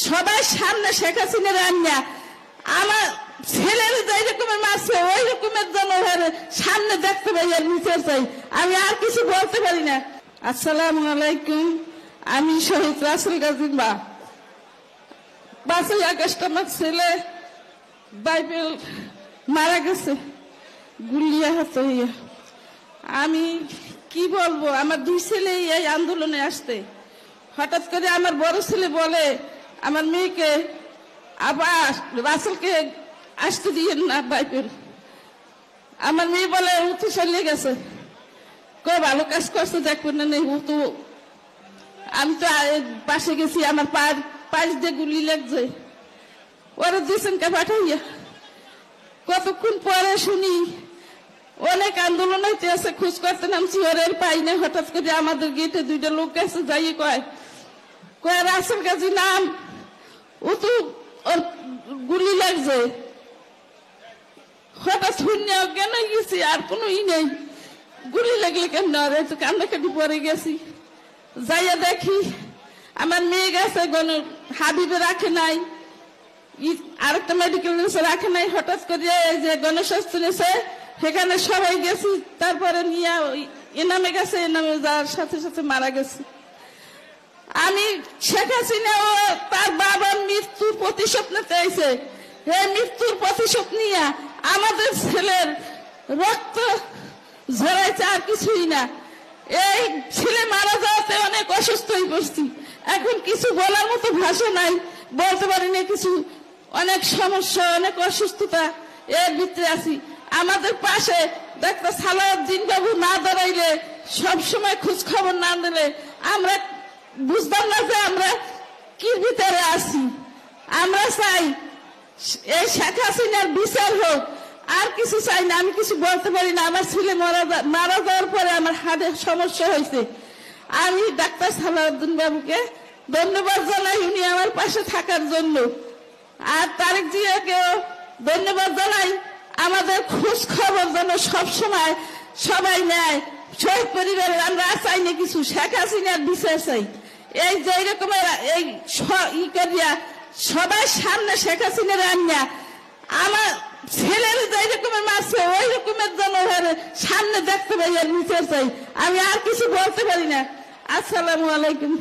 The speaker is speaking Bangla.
সবাই সামনে শেখ হাসিনার আন্না আমার ছেলের যে রকমের মারছে ওই রকমের জনগণের সামনে দেখতে পাই আর বিচার চাই। আমি আর কিছু বলতে পারি না। আসসালামু আলাইকুম। আমি শহীদ রাসেল গাজী মা। 5ই আগস্ট আমার ছেলে বাইবেল মারা গেছে গুলিয়া হাতে। আমি কি বলবো, আমার 2 ছেলে এই আন্দোলনে আসতে হঠাৎ করে আমার বড় ছেলে বলে আমার মেয়েকে আবার রাসেলকে আসতে দিয়েন না বাইবেল। আমার মেয়ে বলে ও তো চলে গেছে, কই ভালো কাজ করছে দেখবেন না নেই ও তো। আমি তো পাশে গেছি, আমার পাশ দিয়ে গুলি লাগছে, ওরা দিয়েছেন কে পাঠাইয়া। কতক্ষণ পরে শুনি অনেক আন্দোলন হইতে আছে, খোঁজ করতে নামছি ওর পাই না। হঠাৎ করে আমাদের গেটে 2টা লোক গেছে, যাই কয় রাসেল গাজী নাম, ও তো ওর গুলি লাগছে। হঠাৎ শূন্য অজ্ঞান হয়ে গেছি, আর কোনো নেই। গুলি লাগলে কেন তো কান্নাকাটি পরে গেছি। যাইয়া দেখি আমার মেয়ে গেছে হাবিবে রাখে নাই, আরেকটা মেডিকেল রাখে নাই। হঠাৎ করে যে গণস্বাস্থ্য নেছে সেখানে সবাই গেছি, তারপরে নিয়ে এনামে গেছে, এনামে যাওয়ার সাথে সাথে মারা গেছে। আমি শেখ হাসিনা ও তার বাবার মৃত্যুর প্রতিশোধ নিতে চাইছে। এই মৃত্যুর প্রতিশোধ নিয়ে আমাদের ছেলের রক্ত ঝরাইছে, আর কিছুই না। এই ছেলে মারা যাওয়াতে অনেক অসুস্থ হয়ে পড়ছি, এখন কিছু বলার মতো ভাষা নাই, বলতে পারি না কিছু। অনেক সমস্যা, অনেক অসুস্থতা এর ভিতরে আছি। আমাদের পাশে ডাক্তার সালাউদ্দিন বাবু না দাঁড়াইলে, সবসময় খোঁজ খবর না দিলে আমরা বুঝতাম না যে আমরা কি ভিতরে আছি। আমরা চাই এই শেখ হাসিনার বিচার হোক, আর কিছু চাই না। আমি কিছু বলতে পারি না। আমার ছেলে মারা যাওয়ার পরে আমার হার্টের সমস্যা হয়েছে। আমি ডাক্তার সালাউদ্দিন বাবুকে ধন্যবাদ জানাই, উনি আমার পাশে থাকার জন্য। আর তারেক জিয়াকেও ধন্যবাদ জানাই, আমাদের খোঁজ খবর যেন সবসময় সবাই নেয়। শহীদ পরিবারের আমরা চাই না কিছু, শেখ হাসিনার বিচার চাই। এই যে রকমের এই করিয়া সবাই সামনে শেখ হাসিনার আন্না আমার ছেলের যে রকমের মারছে ওই রকমের জনগণের সামনে দেখতে পাই আর বিচার চাই। আমি আর কিছু বলতে পারি না। আসসালামু আলাইকুম।